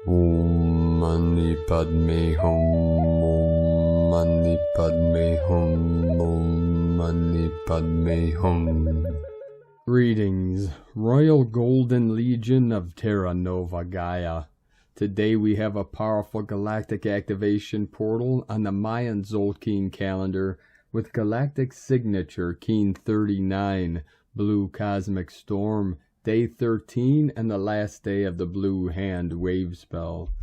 Om Mani Padme Hum. Om Mani Padme Hum. Om Mani Padme Hum. Greetings, Royal Golden Legion of Terra Nova Gaia. Today we have a powerful galactic activation portal on the Mayan Zolkeen calendar with galactic signature Keen 39, Blue Cosmic Storm, Day 13, and the last day of the Blue Hand Wave Spell.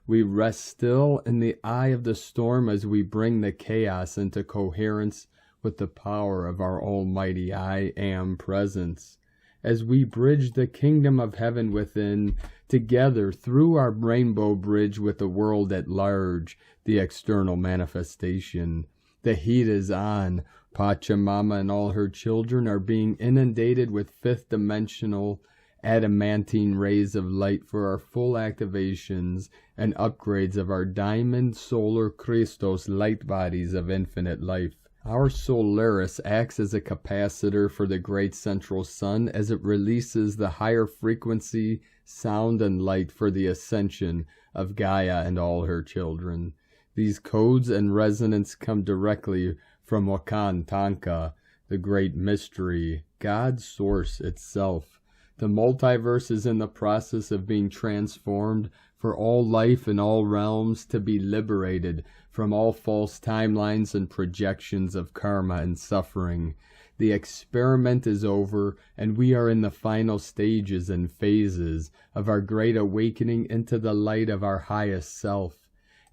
We rest still in the eye of the storm as we bring the chaos into coherence with the power of our almighty I Am presence. As we bridge the kingdom of heaven within, together through our rainbow bridge with the world at large, the external manifestation. The heat is on. Pachamama and all her children are being inundated with fifth-dimensional adamantine rays of light for our full activations and upgrades of our diamond solar Christos light bodies of infinite life. Our Solaris acts as a capacitor for the great central sun as it releases the higher frequency, sound, and light for the ascension of Gaia and all her children. These codes and resonance come directly from Wakan Tanka, the great mystery, God's source itself. The multiverse is in the process of being transformed for all life in all realms to be liberated from all false timelines and projections of karma and suffering. The experiment is over, and we are in the final stages and phases of our great awakening into the light of our highest self.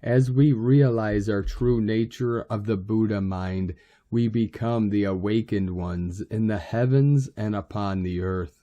As we realize our true nature of the Buddha mind, we become the awakened ones in the heavens and upon the earth.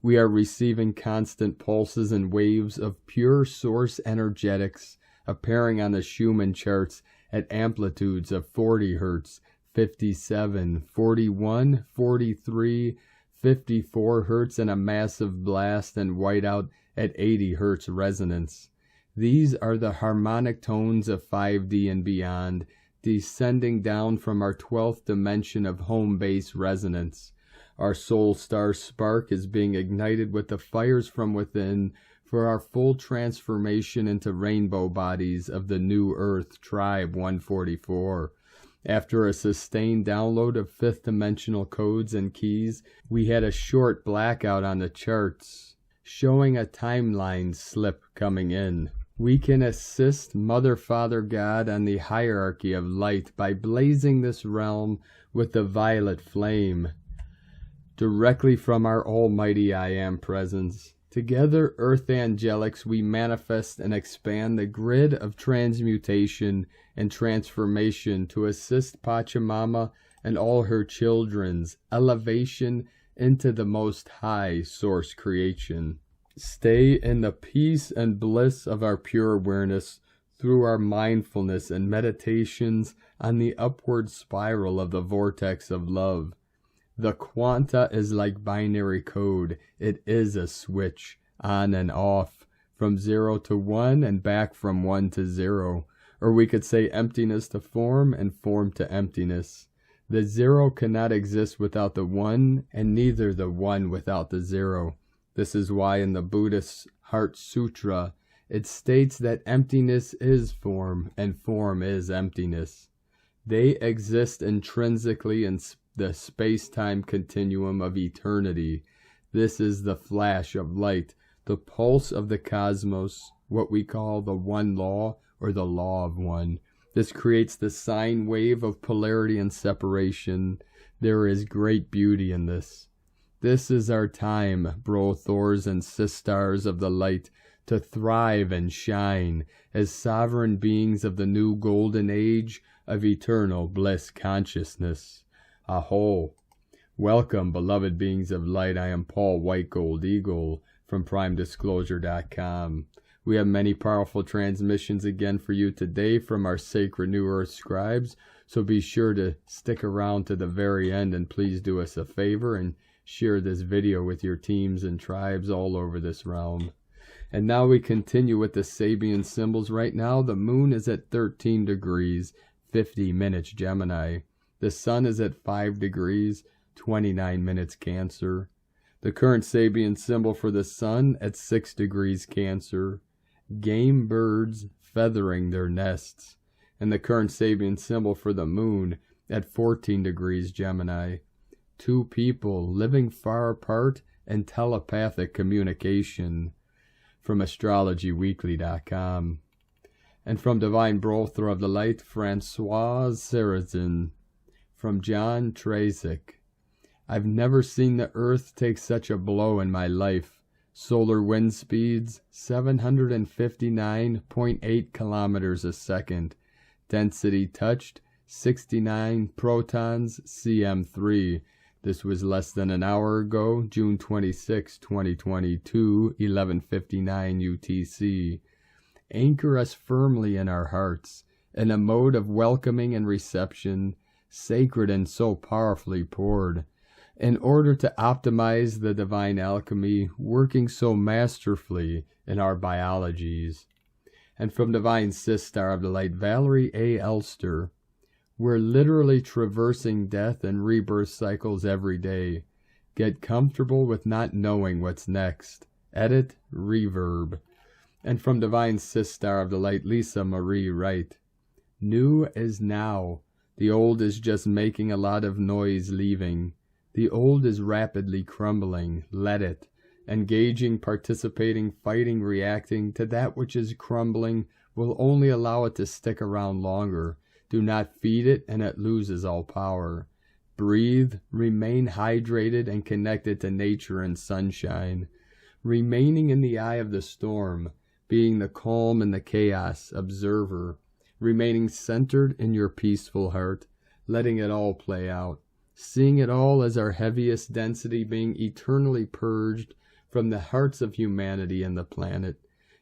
We are receiving constant pulses and waves of pure source energetics appearing on the Schumann charts at amplitudes of 40 Hz, 57, 41, 43, 54 Hz, and a massive blast and whiteout at 80 Hz resonance. These are the harmonic tones of 5D and beyond, descending down from our 12th dimension of home base resonance. Our soul star spark is being ignited with the fires from within for our full transformation into rainbow bodies of the New Earth Tribe 144. After a sustained download of fifth dimensional codes and keys, we had a short blackout on the charts, showing a timeline slip coming in. We can assist Mother, Father, God on the hierarchy of light by blazing this realm with the violet flame, directly from our almighty I Am presence. Together, Earth Angelics, we manifest and expand the grid of transmutation and transformation to assist Pachamama and all her children's elevation into the most high source creation. Stay in the peace and bliss of our pure awareness through our mindfulness and meditations on the upward spiral of the vortex of love. The quanta is like binary code. It is a switch, on and off, from 0 to 1 and back from 1 to 0. Or we could say emptiness to form and form to emptiness. The 0 cannot exist without the 1, and neither the 1 without the 0. This is why in the Buddhist Heart Sutra, it states that emptiness is form, and form is emptiness. They exist intrinsically in the space-time continuum of eternity. This is the flash of light, the pulse of the cosmos, what we call the one law or the law of one. This creates the sine wave of polarity and separation. There is great beauty in this. This is our time, bro Thors and sistars of the light, to thrive and shine as sovereign beings of the new golden age of eternal bliss consciousness. Aho! Welcome, beloved beings of light. I am Paul White Gold Eagle from PrimeDisclosure.com. We have many powerful transmissions again for you today from our sacred New Earth scribes, so be sure to stick around to the very end, and please do us a favor and share this video with your teams and tribes all over this realm. And now we continue with the Sabian symbols. Right now the moon is at 13 degrees, 50 minutes Gemini. The sun is at 5 degrees, 29 minutes Cancer. The current Sabian symbol for the sun at 6 degrees Cancer, game birds feathering their nests, and the current Sabian symbol for the moon at 14 degrees Gemini. Two people living far apart and telepathic communication, from astrologyweekly.com. And from Divine Brother of the Light, Francois Sarrazin. From John Trazik. I've never seen the Earth take such a blow in my life. Solar wind speeds 759.8 kilometers a second. Density touched 69 protons cm3. This was less than an hour ago, June 26, 2022, 11:59 UTC. Anchor us firmly in our hearts, in a mode of welcoming and reception, sacred and so powerfully poured, in order to optimize the divine alchemy working so masterfully in our biologies. And from Divine Sistar of the Light, Valerie A. Elster, we're literally traversing death and rebirth cycles every day. Get comfortable with not knowing what's next. Edit Reverb. And from Divine Sistar of the Light, Lisa Marie Wright, new is now. The old is just making a lot of noise leaving. The old is rapidly crumbling. Let it. Engaging, participating, fighting, reacting to that which is crumbling will only allow it to stick around longer. Do not feed it, and it loses all power. Breathe, remain hydrated and connected to nature and sunshine. Remaining in the eye of the storm, being the calm and the chaos observer. Remaining centered in your peaceful heart, letting it all play out. Seeing it all as our heaviest density being eternally purged from the hearts of humanity and the planet.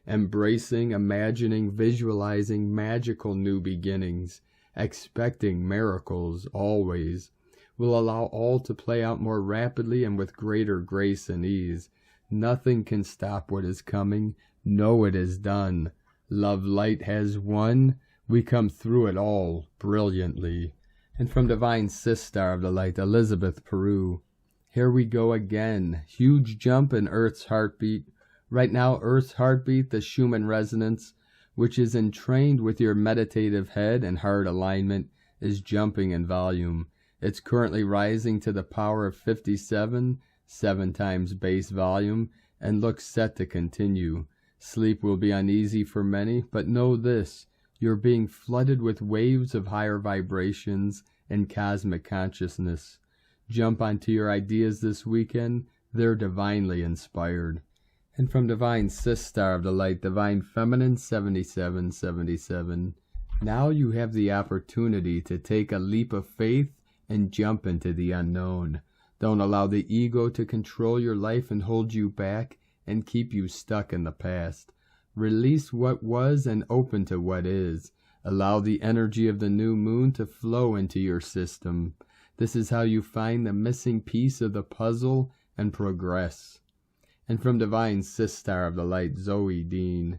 Embracing, imagining, visualizing magical new beginnings. Expecting miracles always, will allow all to play out more rapidly and with greater grace and ease. Nothing can stop what is coming. Know it is done. Love light has won. We come through it all brilliantly. And from Divine Sistar of the Light, Elizabeth Peru, here we go again. Huge jump in Earth's heartbeat. Right now, Earth's heartbeat, the Schumann resonance, which is entrained with your meditative head and heart alignment, is jumping in volume. It's currently rising to the power of 57, 7 times base volume, and looks set to continue. Sleep will be uneasy for many, but know this, you're being flooded with waves of higher vibrations and cosmic consciousness. Jump onto your ideas this weekend, they're divinely inspired. And from Divine Sistar of the Light, Divine Feminine 7777, now you have the opportunity to take a leap of faith and jump into the unknown. Don't allow the ego to control your life and hold you back and keep you stuck in the past. Release what was and open to what is. Allow the energy of the new moon to flow into your system. This is how you find the missing piece of the puzzle and progress. And from Divine Sistar of the Light, Zoe Dean,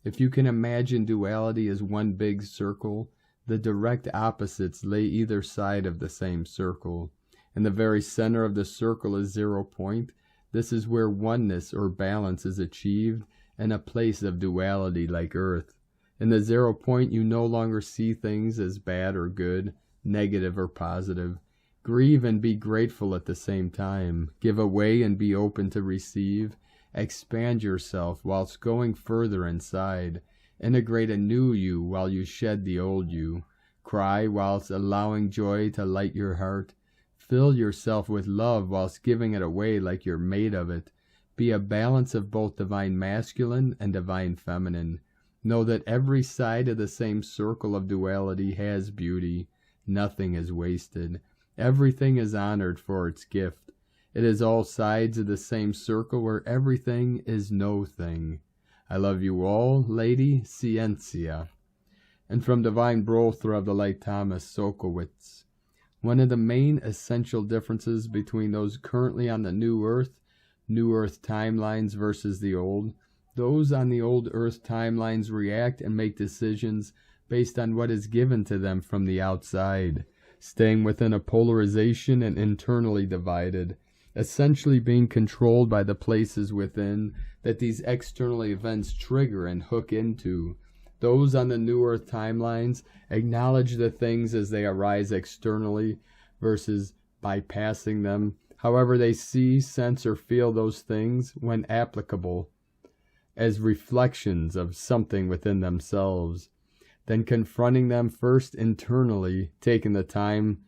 if you can imagine duality as one big circle, the direct opposites lay either side of the same circle. In the very center of the circle is 0 point. This is where oneness or balance is achieved in a place of duality like Earth. In the 0 point, you no longer see things as bad or good, negative or positive. Grieve and be grateful at the same time. Give away and be open to receive. Expand yourself whilst going further inside. Integrate a new you while you shed the old you. Cry whilst allowing joy to light your heart. Fill yourself with love whilst giving it away like you're made of it. Be a balance of both divine masculine and divine feminine. Know that every side of the same circle of duality has beauty. Nothing is wasted. Everything is honored for its gift. It is all sides of the same circle where everything is no thing. I love you all, Lady Ciencia. And from Divine Brother of the Light, Thomas Sokowitz, one of the main essential differences between those currently on the New Earth timelines versus the old, those on the old Earth timelines react and make decisions based on what is given to them from the outside, staying within a polarization and internally divided, essentially being controlled by the places within that these external events trigger and hook into. Those on the New Earth timelines acknowledge the things as they arise externally versus bypassing them. However, they see, sense, or feel those things, when applicable, as reflections of something within themselves. Then confronting them first internally, taking the time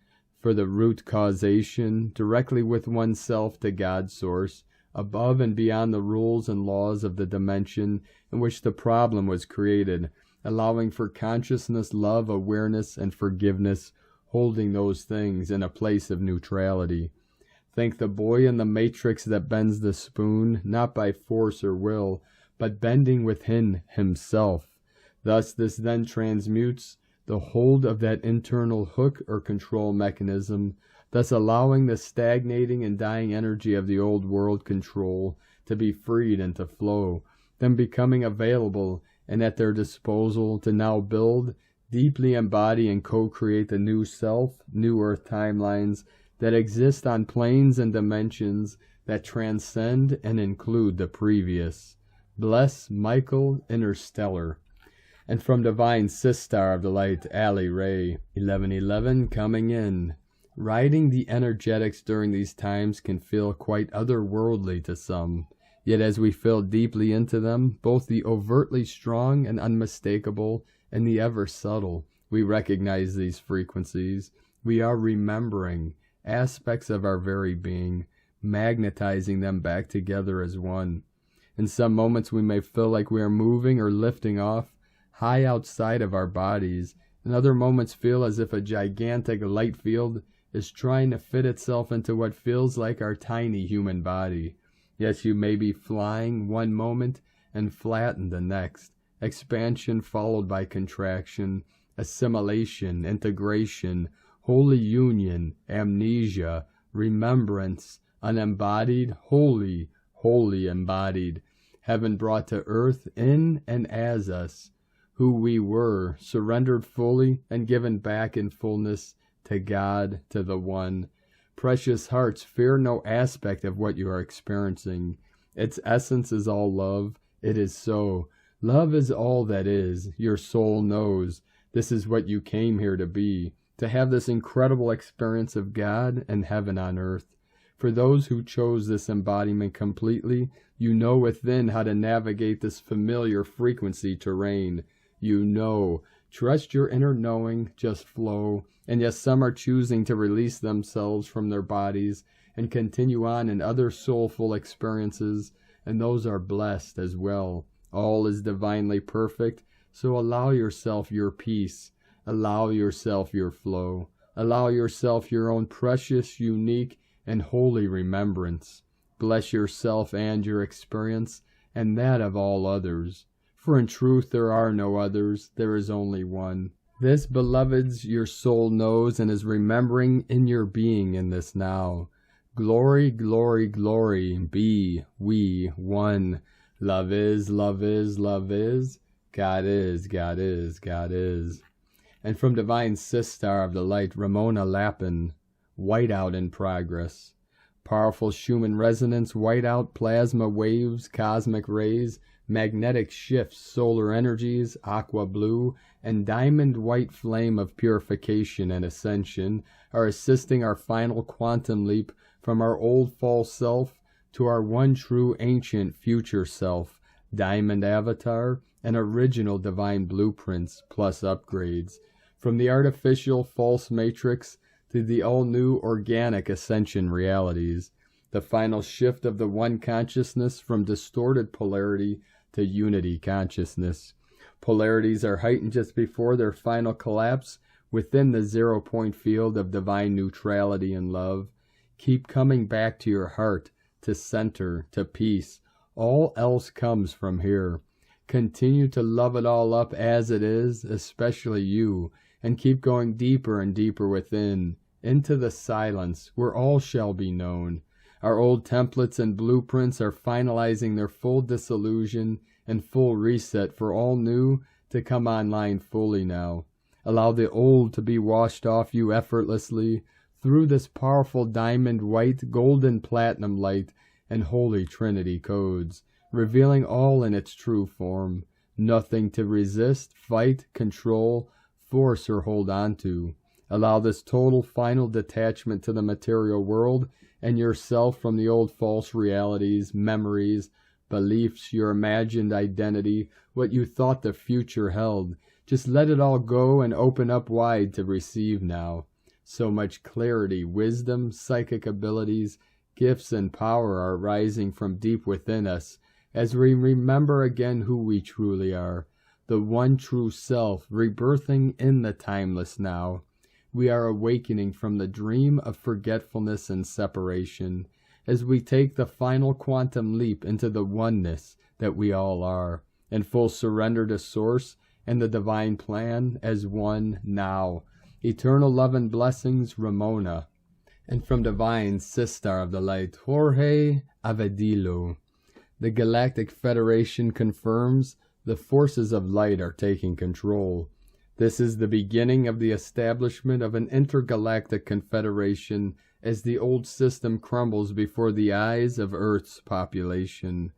for the root causation directly with oneself to God's source, above and beyond the rules and laws of the dimension in which the problem was created, allowing for consciousness, love, awareness, and forgiveness, holding those things in a place of neutrality. Think the boy in the matrix that bends the spoon, not by force or will, but bending within himself. Thus this then transmutes the hold of that internal hook or control mechanism, thus allowing the stagnating and dying energy of the old world control to be freed and to flow, then becoming available and at their disposal to now build, deeply embody, and co-create the new self, new earth timelines that exist on planes and dimensions that transcend and include the previous. Bless Michael Interstellar. And from Divine Sistar of the Light, Ali Ray, 1111, coming in. Riding the energetics during these times can feel quite otherworldly to some. Yet as we feel deeply into them, both the overtly strong and unmistakable and the ever subtle, we recognize these frequencies. We are remembering aspects of our very being, magnetizing them back together as one. In some moments we may feel like we are moving or lifting off high outside of our bodies. In other moments feel as if a gigantic light field is trying to fit itself into what feels like our tiny human body. Yes, you may be flying one moment and flattened the next. Expansion followed by contraction, assimilation, integration, holy union, amnesia, remembrance, unembodied, holy, wholly embodied, heaven brought to earth in and as us, who we were, surrendered fully and given back in fullness to God, to the One. Precious hearts, fear no aspect of what you are experiencing. Its essence is all love. It is so. Love is all that is. Your soul knows. This is what you came here to be, to have this incredible experience of God and heaven on earth. For those who chose this embodiment completely, you know within how to navigate this familiar frequency terrain. You know. Trust your inner knowing, just flow. And yes, some are choosing to release themselves from their bodies and continue on in other soulful experiences, and those are blessed as well. All is divinely perfect, so allow yourself your peace. Allow yourself your flow. Allow yourself your own precious, unique, and holy remembrance. Bless yourself and your experience, and that of all others. For in truth there are no others, there is only one. This, beloveds, your soul knows and is remembering in your being in this now. Glory, glory, glory, be, we, one. Love is, love is, love is. God is, God is, God is. And from Divine Sistar of the Light, Ramona Lappin, whiteout in progress. Powerful Schumann resonance, whiteout, plasma waves, cosmic rays, magnetic shifts, solar energies, aqua blue, and diamond white flame of purification and ascension are assisting our final quantum leap from our old false self to our one true ancient future self, diamond avatar, and original divine blueprints plus upgrades. From the artificial false matrix to the all-new organic ascension realities, the final shift of the one consciousness from distorted polarity to unity consciousness. Polarities are heightened just before their final collapse within the 0-point field of divine neutrality and love. Keep coming back to your heart, to center, to peace. All else comes from here. Continue to love it all up as it is, especially you, and keep going deeper and deeper within, into the silence, where all shall be known. Our old templates and blueprints are finalizing their full dissolution and full reset for all new to come online fully now. Allow the old to be washed off you effortlessly through this powerful diamond white, golden platinum light and holy trinity codes. revealing all in its true form. Nothing to resist, fight, control, force, or hold on to. Allow this total final detachment to the material world and yourself from the old false realities, memories, beliefs, your imagined identity, what you thought the future held. Just let it all go and open up wide to receive now. So much clarity, wisdom, psychic abilities, gifts, and power are rising from deep within us as we remember again who we truly are, the one true self, rebirthing in the timeless now. We are awakening from the dream of forgetfulness and separation as we take the final quantum leap into the oneness that we all are, in full surrender to Source and the divine plan as one now. Eternal love and blessings, Ramona. And from divine Sistar of the Light, Jorge Avedillo. The Galactic Federation confirms the forces of light are taking control. This is the beginning of the establishment of an intergalactic confederation as the old system crumbles before the eyes of Earth's population.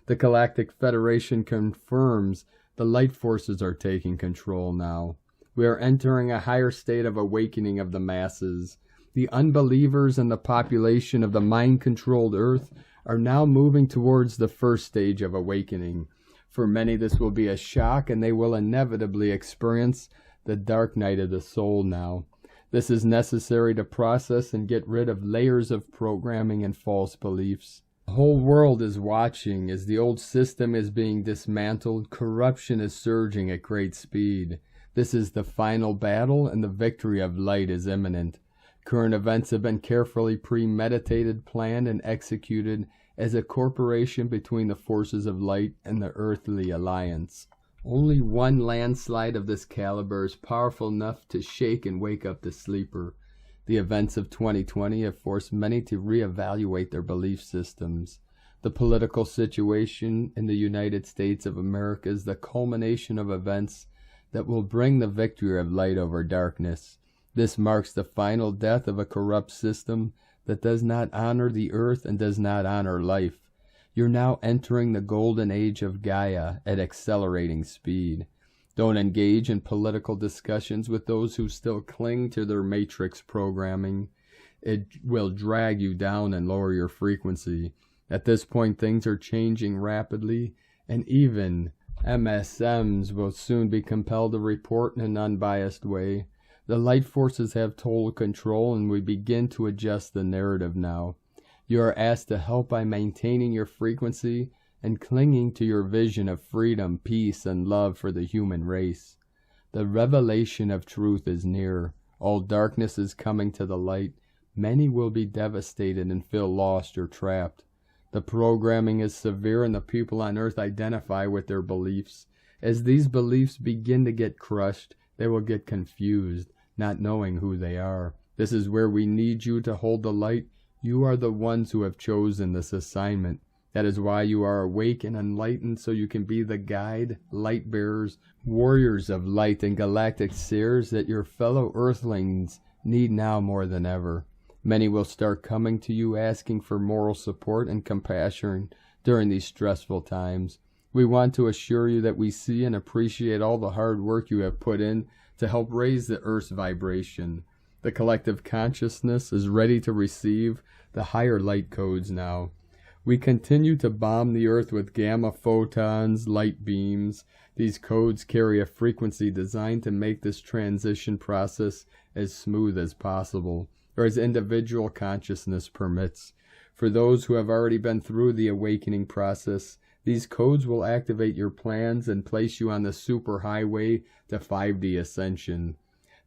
The Galactic Federation confirms the light forces are taking control now. We are entering a higher state of awakening of the masses. The unbelievers and the population of the mind-controlled Earth are now moving towards the first stage of awakening. For many, this will be a shock, and they will inevitably experience the dark night of the soul now. This is necessary to process and get rid of layers of programming and false beliefs. The whole world is watching as the old system is being dismantled. Corruption is surging at great speed. This is the final battle, and the victory of light is imminent. Current events have been carefully premeditated, planned, and executed as a corporation between the forces of light and the earthly alliance. Only one landslide of this caliber is powerful enough to shake and wake up the sleeper. The events of 2020 have forced many to reevaluate their belief systems. The political situation in the United States of America is the culmination of events that will bring the victory of light over darkness. This marks the final death of a corrupt system that does not honor the earth and does not honor life. You're now entering the golden age of Gaia at accelerating speed. Don't engage in political discussions with those who still cling to their matrix programming. It will drag you down and lower your frequency. At this point, things are changing rapidly, and even MSMs will soon be compelled to report in an unbiased way. The light forces have total control, and we begin to adjust the narrative now. You are asked to help by maintaining your frequency and clinging to your vision of freedom, peace, and love for the human race. The revelation of truth is near. All darkness is coming to the light. Many will be devastated and feel lost or trapped. The programming is severe, and the people on earth identify with their beliefs. As these beliefs begin to get crushed, they will get confused, not knowing who they are. This is where we need you to hold the light. You are the ones who have chosen this assignment. That is why you are awake and enlightened, so you can be the guide, light bearers, warriors of light, and galactic seers that your fellow earthlings need now more than ever. Many will start coming to you asking for moral support and compassion during these stressful times. We want to assure you that we see and appreciate all the hard work you have put in to help raise the Earth's vibration. The collective consciousness is ready to receive the higher light codes now. We continue to bomb the Earth with gamma photons, light beams. These codes carry a frequency designed to make this transition process as smooth as possible, or as individual consciousness permits. For those who have already been through the awakening process, these codes will activate your plans and place you on the superhighway to 5D ascension.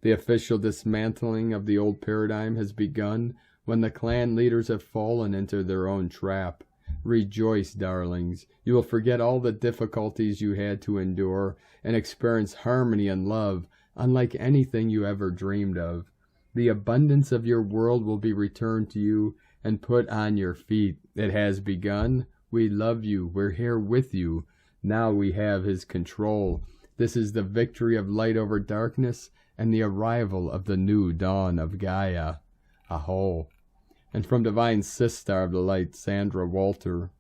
The official dismantling of the old paradigm has begun when the clan leaders have fallen into their own trap. Rejoice, darlings. You will forget all the difficulties you had to endure and experience harmony and love unlike anything you ever dreamed of. The abundance of your world will be returned to you and put on your feet. It has begun. We love you. We're here with you. Now we have His control. This is the victory of light over darkness and the arrival of the new dawn of Gaia. Aho. And from Divine Sistar of the Light, Sandra Walter.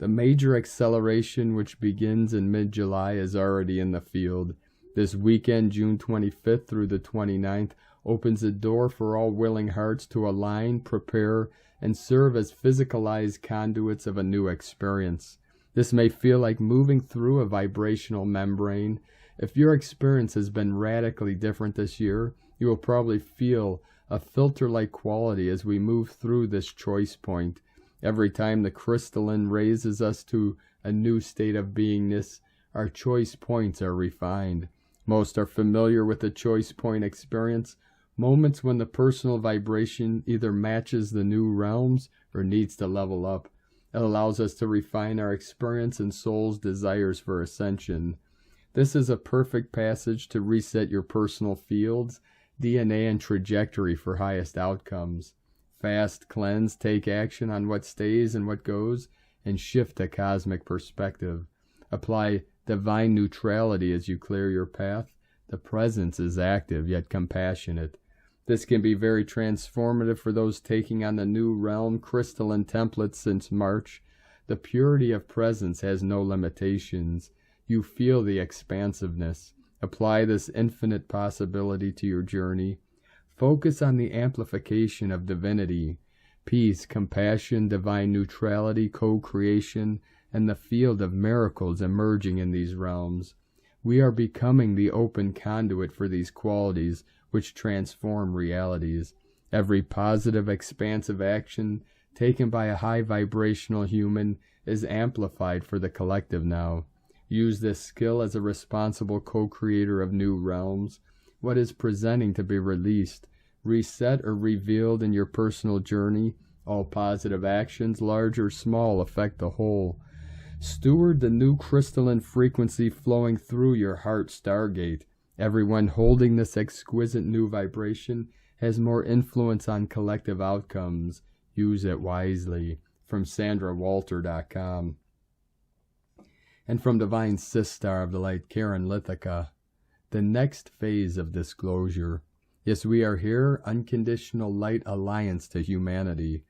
The major acceleration, which begins in mid-July, is already in the field. This weekend, June 25th through the 29th, opens a door for all willing hearts to align, prepare, and serve as physicalized conduits of a new experience. This may feel like moving through a vibrational membrane. If your experience has been radically different this year, you will probably feel a filter-like quality as we move through this choice point. Every time the crystalline raises us to a new state of beingness, our choice points are refined. Most are familiar with the choice point experience, moments when the personal vibration either matches the new realms or needs to level up. It allows us to refine our experience and soul's desires for ascension. This is a perfect passage to reset your personal fields, DNA, and trajectory for highest outcomes. Fast, cleanse, take action on what stays and what goes, and shift to cosmic perspective. Apply divine neutrality as you clear your path. The presence is active yet compassionate. This can be very transformative for those taking on the new realm crystalline templates since March. The purity of presence has no limitations. You feel the expansiveness. Apply this infinite possibility to your journey. Focus on the amplification of divinity, peace, compassion, divine neutrality, co-creation, and the field of miracles emerging in these realms. We are becoming the open conduit for these qualities which transform realities. Every positive, expansive action taken by a high vibrational human is amplified for the collective now. Use this skill as a responsible co-creator of new realms. What is presenting to be released, reset, or revealed in your personal journey, all positive actions, large or small, affect the whole. Steward the new crystalline frequency flowing through your heart stargate. Everyone holding this exquisite new vibration has more influence on collective outcomes. Use it wisely. From SandraWalter.com. And from Divine Sistar of the Light, Karen Lithica. The next phase of disclosure. Yes, we are here, unconditional light alliance to humanity.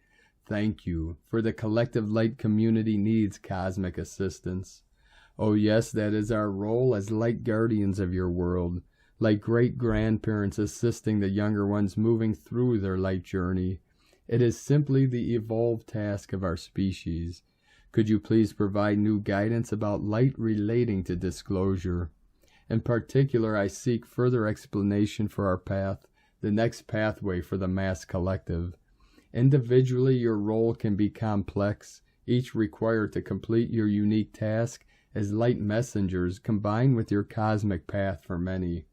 Thank you, for the collective light community needs cosmic assistance. Oh yes, that is our role as light guardians of your world, like great-grandparents assisting the younger ones moving through their light journey. It is simply the evolved task of our species. Could you please provide new guidance about light relating to disclosure? In particular, I seek further explanation for our path, the next pathway for the mass collective. Individually, your role can be complex, each required to complete your unique task as light messengers combined with your cosmic path for many.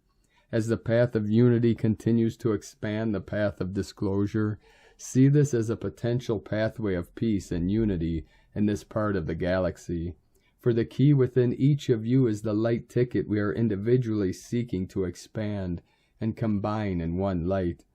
As the path of unity continues to expand the path of disclosure, see this as a potential pathway of peace and unity in this part of the galaxy. For the key within each of you is the light ticket we are individually seeking to expand and combine in one light.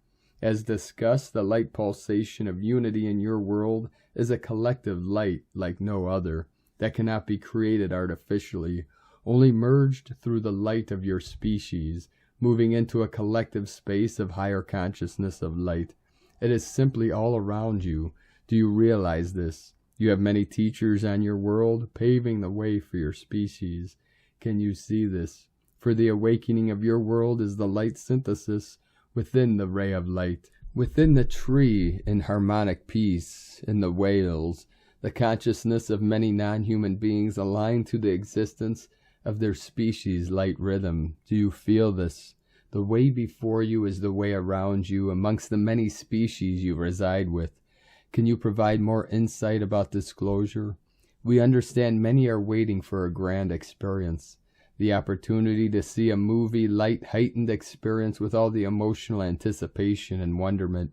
As discussed, the light pulsation of unity in your world is a collective light like no other, that cannot be created artificially, only merged through the light of your species, moving into a collective space of higher consciousness of light. It is simply all around you. Do you realize this? You have many teachers on your world, paving the way for your species. Can you see this? For the awakening of your world is the light synthesis within the ray of light, within the tree in harmonic peace, in the whales, the consciousness of many non-human beings aligned to the existence of their species' light rhythm. Do you feel this? The way before you is the way around you, amongst the many species you reside with. Can you provide more insight about disclosure? We understand many are waiting for a grand experience. The opportunity to see a movie light heightened experience with all the emotional anticipation and wonderment.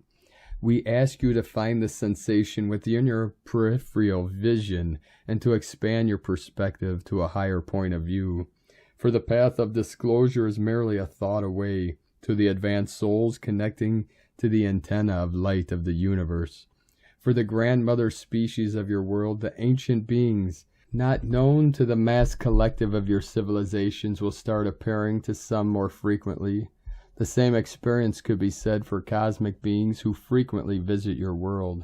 We ask you to find the sensation within your peripheral vision and to expand your perspective to a higher point of view. For the path of disclosure is merely a thought away to the advanced souls connecting to the antenna of light of the universe. For the grandmother species of your world, the ancient beings not known to the mass collective of your civilizations will start appearing to some more frequently. The same experience could be said for cosmic beings who frequently visit your world.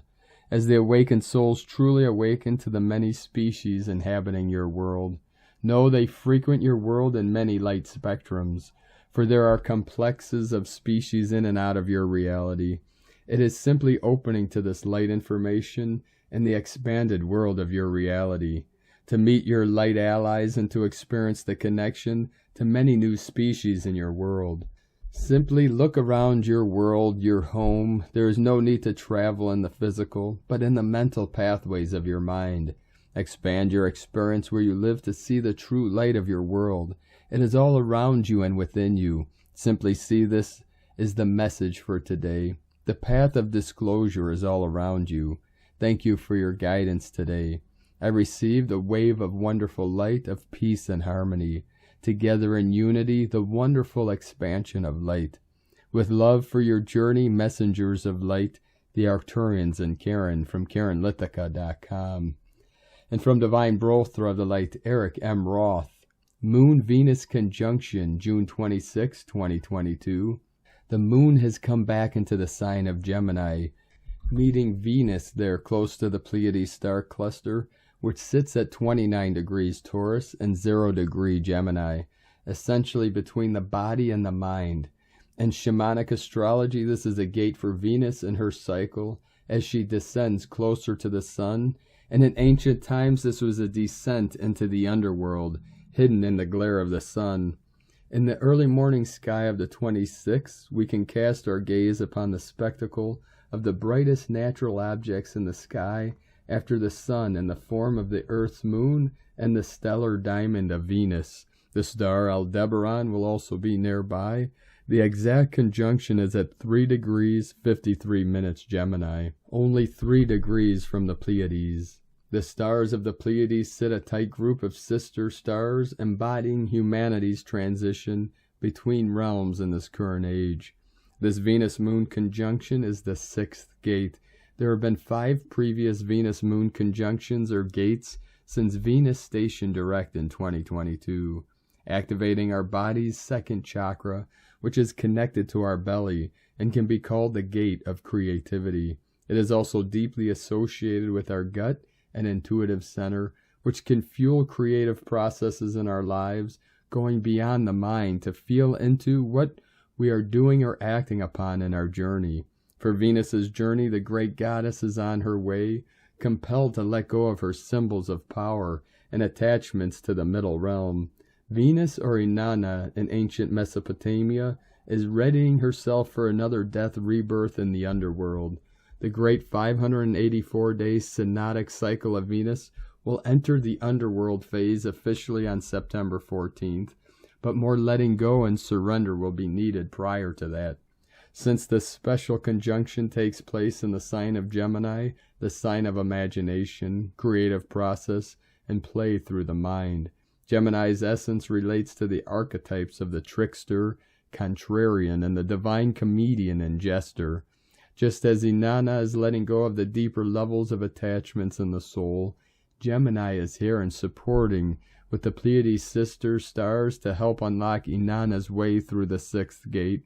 as the awakened souls truly awaken to the many species inhabiting your world. Know they frequent your world in many light spectrums, for there are complexes of species in and out of your reality. It is simply opening to this light information in the expanded world of your reality, to meet your light allies and to experience the connection to many new species in your world. Simply look around your world, your home. There is no need to travel in the physical, but in the mental pathways of your mind. Expand your experience where you live to see the true light of your world. It is all around you and within you. Simply see this is the message for today. The path of disclosure is all around you. Thank you for your guidance today. I received a wave of wonderful light of peace and harmony. Together in unity, the wonderful expansion of light. With love for your journey, messengers of light, the Arcturians and Karen from KarenLithica.com. And from Divine Brother of the Light, Eric M. Roth. Moon-Venus conjunction, June 26, 2022. The moon has come back into the sign of Gemini, meeting Venus there close to the Pleiades star cluster, which sits at 29 degrees Taurus and 0 degree Gemini, essentially between the body and the mind. In shamanic astrology, this is a gate for Venus in her cycle as she descends closer to the sun, and in ancient times this was a descent into the underworld, hidden in the glare of the sun. In the early morning sky of the 26th, we can cast our gaze upon the spectacle of the brightest natural objects in the sky after the sun in the form of the Earth's moon and the stellar diamond of Venus. The star Aldebaran will also be nearby. The exact conjunction is at 3 degrees 53 minutes Gemini, only 3 degrees from the Pleiades. The stars of the Pleiades sit a tight group of sister stars embodying humanity's transition between realms in this current age. This Venus-Moon conjunction is the 6th gate. There have been 5 previous Venus-Moon conjunctions or gates since Venus stationed direct in 2022, activating our body's 2nd chakra, which is connected to our belly and can be called the gate of creativity. It is also deeply associated with our gut and intuitive center, which can fuel creative processes in our lives, going beyond the mind to feel into what we are doing or acting upon in our journey. For Venus's journey, the great goddess is on her way, compelled to let go of her symbols of power and attachments to the middle realm. Venus, or Inanna in ancient Mesopotamia, is readying herself for another death rebirth in the underworld. The great 584-day synodic cycle of Venus will enter the underworld phase officially on September 14th, but more letting go and surrender will be needed prior to that. Since this special conjunction takes place in the sign of Gemini, the sign of imagination, creative process, and play through the mind, Gemini's essence relates to the archetypes of the trickster, contrarian, and the divine comedian and jester. Just as Inanna is letting go of the deeper levels of attachments in the soul, Gemini is here and supporting with the Pleiades sister stars to help unlock Inanna's way through the 6th gate.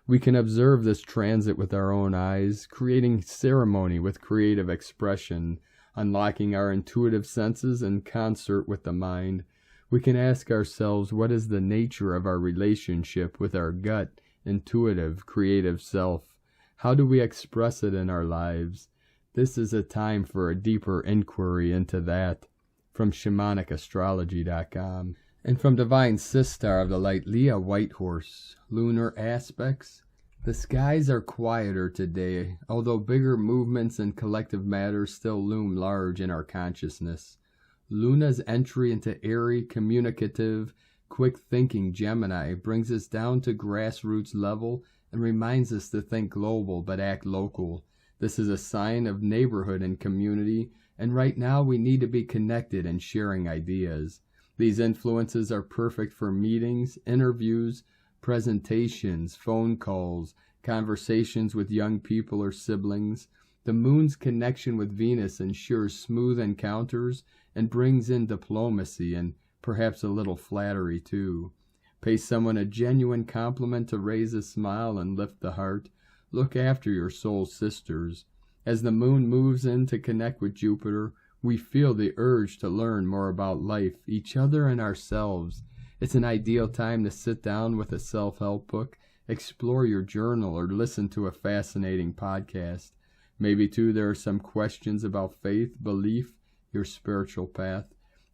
We can observe this transit with our own eyes, creating ceremony with creative expression, unlocking our intuitive senses in concert with the mind. We can ask ourselves, what is the nature of our relationship with our gut, intuitive, creative self? How do we express it in our lives? This is a time for a deeper inquiry into that. From ShamanicaStrology.com. And from Divine Sistar of the Light, Leah Whitehorse. Lunar aspects. The skies are quieter today, although bigger movements and collective matters still loom large in our consciousness. Luna's entry into airy, communicative, quick-thinking Gemini brings us down to grassroots level and reminds us to think global but act local. This is a sign of neighborhood and community, and right now we need to be connected and sharing ideas. These influences are perfect for meetings, interviews, presentations, phone calls, conversations with young people or siblings. The moon's connection with Venus ensures smooth encounters and brings in diplomacy and perhaps a little flattery too. Pay someone a genuine compliment to raise a smile and lift the heart. Look after your soul sisters. As the moon moves in to connect with Jupiter, we feel the urge to learn more about life, each other, and ourselves. It's an ideal time to sit down with a self-help book, explore your journal, or listen to a fascinating podcast. Maybe, too, there are some questions about faith, belief, your spiritual path.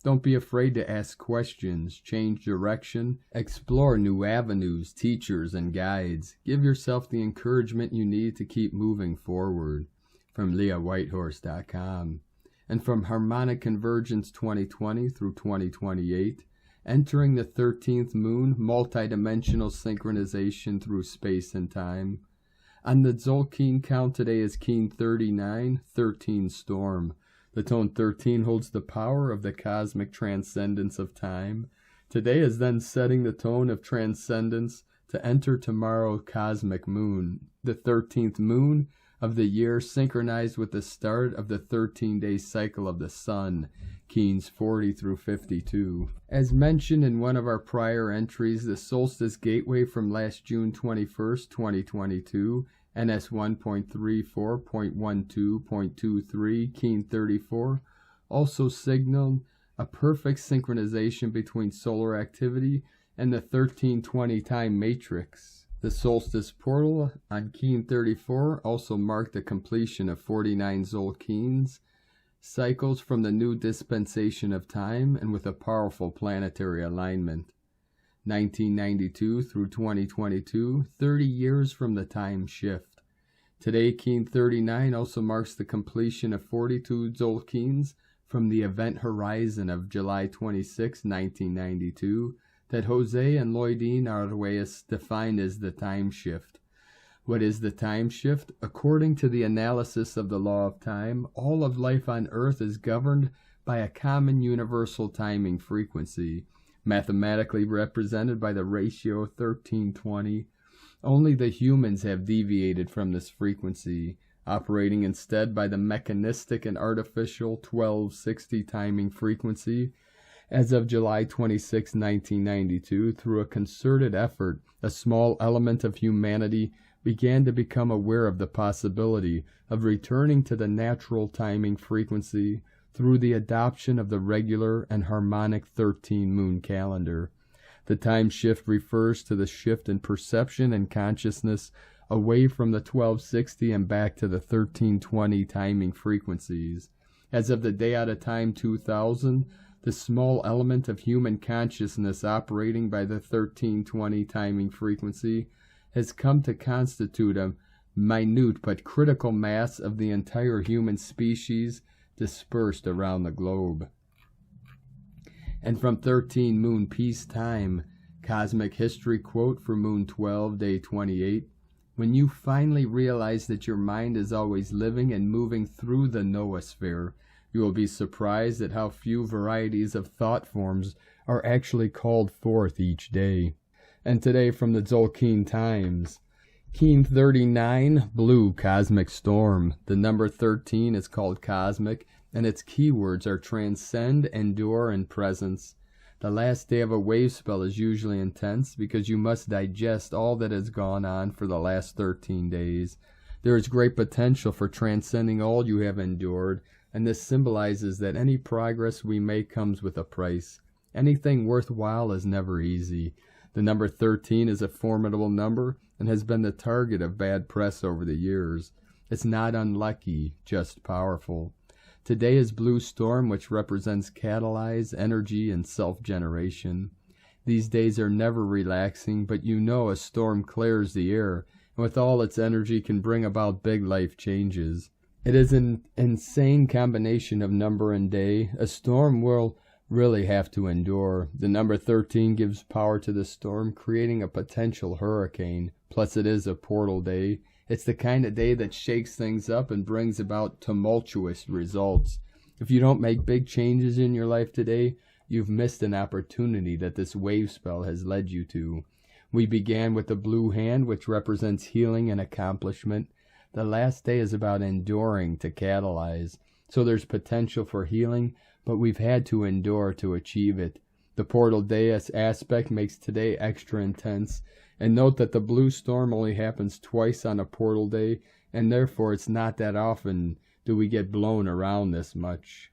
Don't be afraid to ask questions, change direction, explore new avenues, teachers, and guides. Give yourself the encouragement you need to keep moving forward. From LeahWhitehorse.com. And from Harmonic Convergence 2020 through 2028, entering the 13th moon, multidimensional synchronization through space and time. On the Tzolk'in count today is Keen 39, 13 Storm. The tone 13 holds the power of the cosmic transcendence of time. Today is then setting the tone of transcendence to enter tomorrow's cosmic moon, the 13th moon of the year, synchronized with the start of the 13-day cycle of the sun, Keens 40 through 52. As mentioned in one of our prior entries, the solstice gateway from last June 21st, 2022, NS 1.34.12.23, Keen 34, also signaled a perfect synchronization between solar activity and the 1320 time matrix. The solstice portal on Keen 34 also marked the completion of 49 Tzolk'ins cycles from the new dispensation of time, and with a powerful planetary alignment. 1992 through 2022, 30 years from the time shift. Today, Keen 39 also marks the completion of 42 Tzolk'ins from the event horizon of July 26, 1992, that Jose and Lloydine Arguelles defined as the time shift. What is the time shift? According to the analysis of the law of time, all of life on Earth is governed by a common universal timing frequency, mathematically represented by the ratio 1320. Only the humans have deviated from this frequency, operating instead by the mechanistic and artificial 1260 timing frequency. As of July 26, 1992, through a concerted effort, a small element of humanity began to become aware of the possibility of returning to the natural timing frequency through the adoption of the regular and harmonic 13-moon calendar. The time shift refers to the shift in perception and consciousness away from the 1260 and back to the 1320 timing frequencies. As of the day out of time 2000, the small element of human consciousness operating by the 1320 timing frequency has come to constitute a minute but critical mass of the entire human species dispersed around the globe. And from 13 Moon Peace Time, Cosmic History quote for Moon 12, Day 28, when you finally realize that your mind is always living and moving through the noosphere, you will be surprised at how few varieties of thought forms are actually called forth each day. And today from the Tzolk'in Times, Keen 39, Blue Cosmic Storm. The number 13 is called cosmic, and its keywords are transcend, endure, and presence. The last day of a wave spell is usually intense because you must digest all that has gone on for the last 13 days. There is great potential for transcending all you have endured, and this symbolizes that any progress we make comes with a price. Anything worthwhile is never easy. The number 13 is a formidable number and has been the target of bad press over the years. It's not unlucky, just powerful. Today is Blue Storm, which represents catalyzed energy and self-generation. These days are never relaxing, but you know a storm clears the air, and with all its energy can bring about big life changes. It is an insane combination of number and day. A storm will really have to endure. The number 13 gives power to the storm, creating a potential hurricane. Plus it is a portal day. It's the kind of day that shakes things up and brings about tumultuous results. If you don't make big changes in your life today, you've missed an opportunity that this wave spell has led you to. We began with the blue hand, which represents healing and accomplishment. The last day is about enduring to catalyze. So there's potential for healing, but we've had to endure to achieve it. The portal deus aspect makes today extra intense, and note that the blue storm only happens twice on a portal day, and therefore it's not that often do we get blown around this much.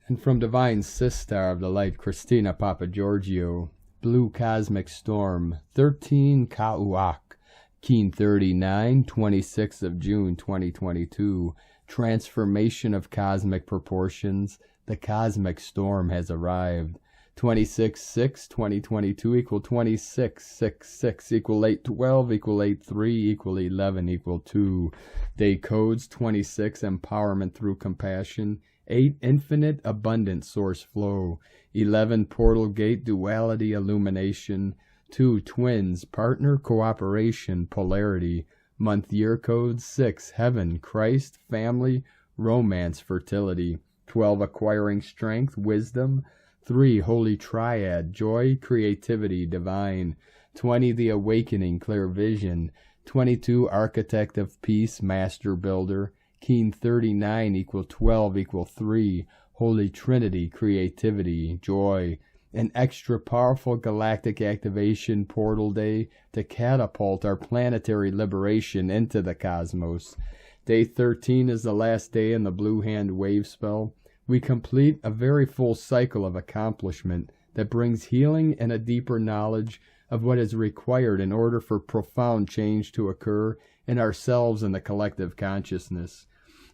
And from Divine Sister of the Light, Christina Papagiorgio, Blue Cosmic Storm, 13 Kauak, Keen 39, 26th of June 2022, Transformation of Cosmic Proportions, the Cosmic Storm has arrived. 26/6/2022 equal 26/6/6 equal 8/12 equal 8/3 equal 11 equal 2. Day codes 26 empowerment through compassion, 8 infinite abundant source flow, 11 portal gate duality illumination, 2 twins partner cooperation polarity. Month year codes 6 heaven Christ family romance fertility, 12 acquiring strength wisdom, 3 holy triad joy creativity divine, 20 the awakening clear vision, 22 architect of peace master builder, Keen 39 equal 12 equal 3 holy trinity creativity joy. An extra powerful galactic activation portal day to catapult our planetary liberation into the cosmos. Day 13 is the last day in the blue hand wave spell. We complete a very full cycle of accomplishment that brings healing and a deeper knowledge of what is required in order for profound change to occur in ourselves and the collective consciousness.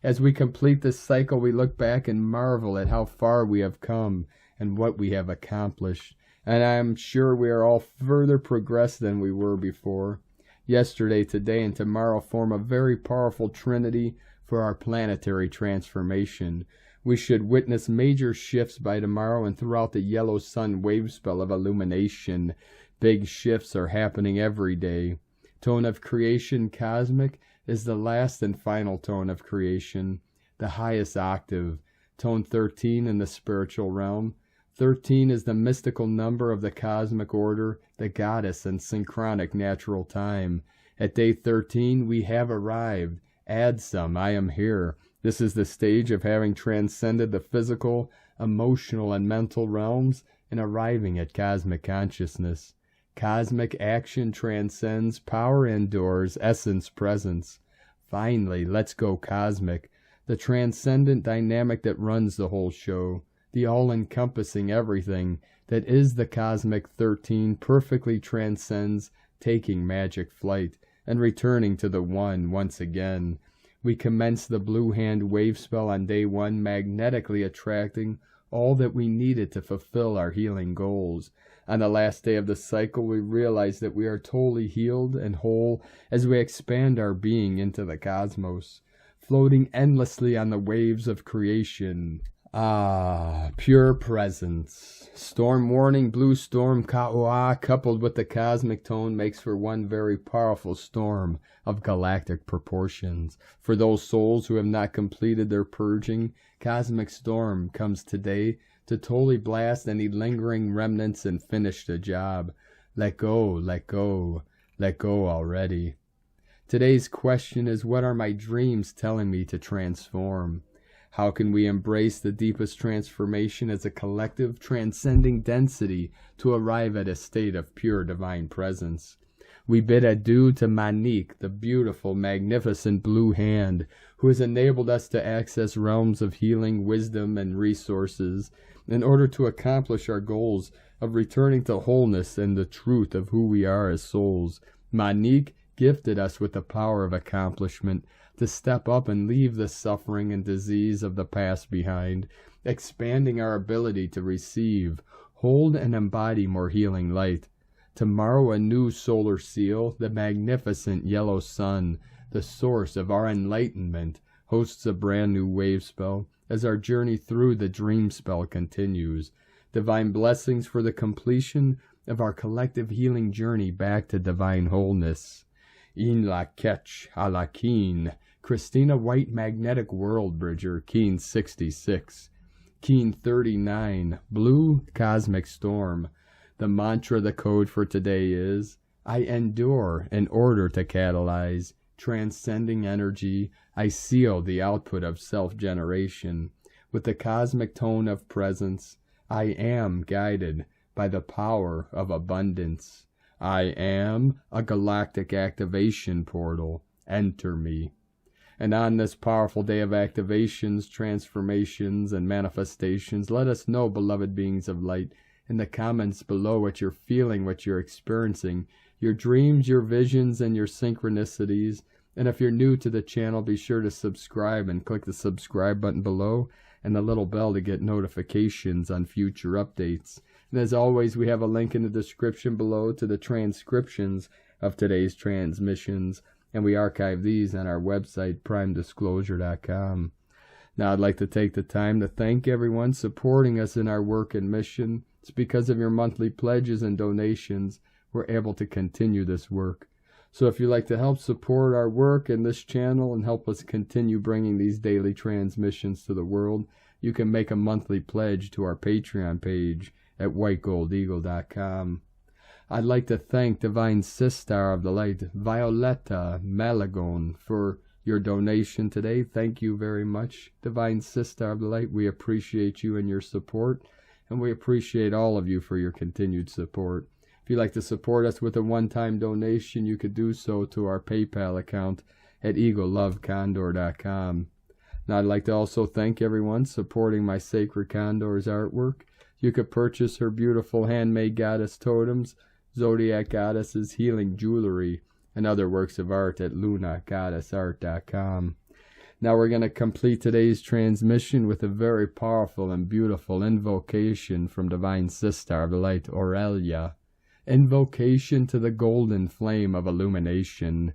As we complete this cycle, we look back and marvel at how far we have come and what we have accomplished. And I am sure we are all further progressed than we were before. Yesterday, today, and tomorrow form a very powerful trinity for our planetary transformation. We should witness major shifts by tomorrow and throughout the yellow sun wave spell of illumination. Big shifts are happening every day. Tone of creation cosmic is the last and final tone of creation, the highest octave. Tone 13 in the spiritual realm. 13 is the mystical number of the cosmic order, the goddess and synchronic natural time. At day 13 we have arrived. Add some, I am here. This is the stage of having transcended the physical, emotional, and mental realms and arriving at cosmic consciousness. Cosmic action transcends, power endures, essence presence. Finally, let's go cosmic, the transcendent dynamic that runs the whole show, the all-encompassing everything that is the cosmic 13 perfectly transcends, taking magic flight and returning to the one once again. We commence the blue hand wave spell on day 1, magnetically attracting all that we needed to fulfill our healing goals. On the last day of the cycle, we realize that we are totally healed and whole as we expand our being into the cosmos, floating endlessly on the waves of creation. Pure presence. Storm warning, blue storm Ka'ua, coupled with the cosmic tone, makes for one very powerful storm of galactic proportions. For those souls who have not completed their purging, cosmic storm comes today to totally blast any lingering remnants and finish the job. Let go, let go, let go already. Today's question is, what are my dreams telling me to transform? How can we embrace the deepest transformation as a collective, transcending density to arrive at a state of pure divine presence? We bid adieu to Manique, the beautiful, magnificent blue hand, who has enabled us to access realms of healing, wisdom, and resources in order to accomplish our goals of returning to wholeness and the truth of who we are as souls. Manique gifted us with the power of accomplishment to step up and leave the suffering and disease of the past behind, expanding our ability to receive, hold, and embody more healing light. Tomorrow a new solar seal, the magnificent yellow sun, the source of our enlightenment, hosts a brand new wave spell as our journey through the dream spell continues. Divine blessings for the completion of our collective healing journey back to divine wholeness. In la ketch a la keen, Christina White Magnetic World Bridger, Keen 66. Keen 39, Blue Cosmic Storm. The mantra, the code for today is, I endure in order to catalyze. Transcending energy, I seal the output of self-generation. With the cosmic tone of presence, I am guided by by the power of abundance. I am a galactic activation portal. Enter me. And on this powerful day of activations, transformations, and manifestations, let us know, beloved beings of light, in the comments below what you're feeling, what you're experiencing, your dreams, your visions, and your synchronicities. And if you're new to the channel, be sure to subscribe and click the subscribe button below and the little bell to get notifications on future updates. And as always, we have a link in the description below to the transcriptions of today's transmissions, and we archive these on our website, primedisclosure.com. Now, I'd like to take the time to thank everyone supporting us in our work and mission. It's because of your monthly pledges and donations we're able to continue this work. So if you'd like to help support our work and this channel and help us continue bringing these daily transmissions to the world, you can make a monthly pledge to our Patreon page at whitegoldeagle.com. I'd like to thank Divine Sister of the Light, Violetta Malagon, for your donation today. Thank you very much, Divine Sister of the Light. We appreciate you and your support, and we appreciate all of you for your continued support. If you'd like to support us with a one-time donation, you could do so to our PayPal account at eaglelovecondor.com. Now, I'd like to also thank everyone supporting my Sacred Condor's artwork. You could purchase her beautiful handmade goddess totems, Zodiac Goddesses, healing jewelry, and other works of art at lunagoddessart.com. Now we're going to complete today's transmission with a very powerful and beautiful invocation from Divine Sister of the Light, Aurelia. Invocation to the golden flame of illumination.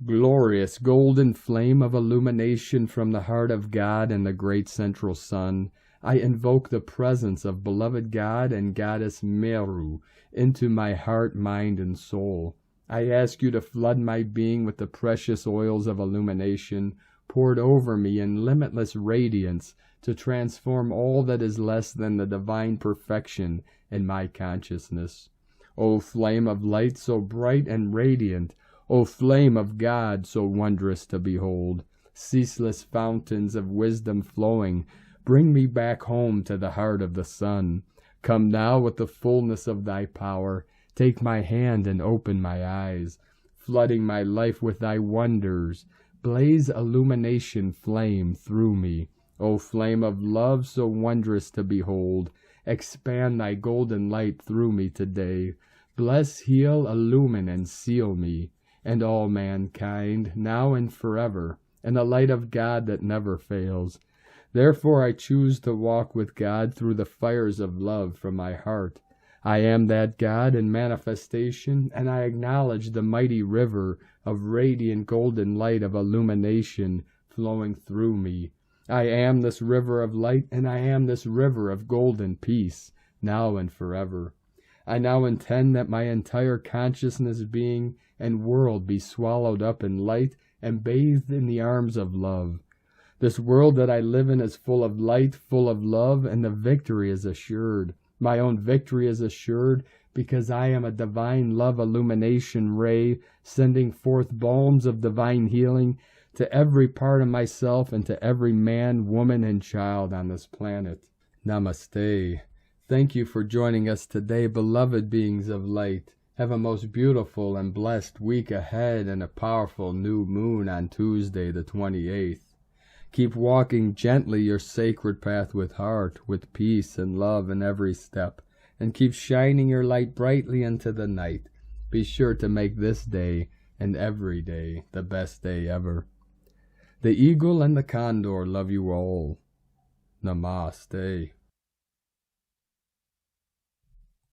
Glorious golden flame of illumination from the heart of God and the great central sun, I invoke the presence of beloved God and Goddess Meru into my heart, mind, and soul. I ask you to flood my being with the precious oils of illumination poured over me in limitless radiance to transform all that is less than the divine perfection in my consciousness. O flame of light so bright and radiant, O flame of God so wondrous to behold, ceaseless fountains of wisdom flowing, bring me back home to the heart of the sun. Come now with the fullness of thy power, take my hand and open my eyes, flooding my life with thy wonders. Blaze illumination flame through me, O flame of love so wondrous to behold. Expand thy golden light through me today. Bless, heal, illumine, and seal me, and all mankind, now and forever, in the light of God that never fails. Therefore I choose to walk with God through the fires of love from my heart. I am that God in manifestation, and I acknowledge the mighty river of radiant golden light of illumination flowing through me. I am this river of light, and I am this river of golden peace, now and forever. I now intend that my entire consciousness, being, and world be swallowed up in light and bathed in the arms of love. This world that I live in is full of light, full of love, and the victory is assured. My own victory is assured because I am a divine love illumination ray, sending forth balms of divine healing to every part of myself and to every man, woman, and child on this planet. Namaste. Thank you for joining us today, beloved beings of light. Have a most beautiful and blessed week ahead and a powerful new moon on Tuesday the 28th. Keep walking gently your sacred path with heart, with peace and love in every step, and keep shining your light brightly into the night. Be sure to make this day and every day the best day ever. The eagle and the condor love you all. Namaste.